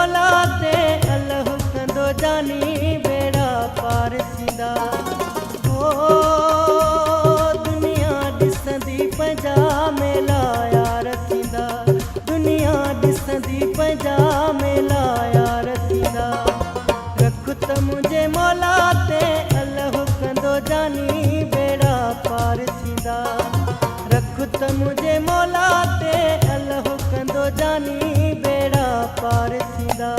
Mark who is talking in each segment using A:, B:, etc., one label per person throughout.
A: मौला ते अल्लाह कंदो जानी बेड़ा पार थींदा। ओ दुनिया ॾिसंदी पंहिंजा मेला यार थींदा, दुनिया ॾिसंदी पंहिंजा मेला यार थींदा। रख त मुंहिंजे मौला ते अल्लाह कंदो जानी बेड़ा पार थींदा। रख त मुंहिंजे मौला ते अल्लाह कंदो जानी बेड़ा पार थींदा।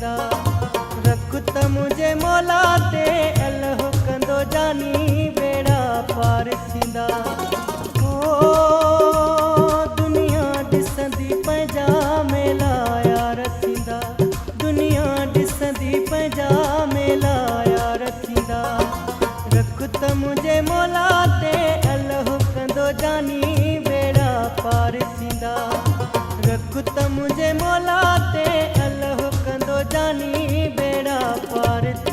A: थींदा। रख त मुझे मौला ते अल्लाह कंदो जानी बेड़ा पार थींदा। ओ दुनिया ॾिसंदी पंहिंजा मेला यार थींदा। दुनिया ॾिसंदी पंहिंजा मेला यार थींदा। रख त मुझे मौला ते अल्लाह कंदो जानी बेड़ा पार थींदा। रख त मुझे मौला ते अल्लाह कंदो जानी बेड़ा पार थींदा।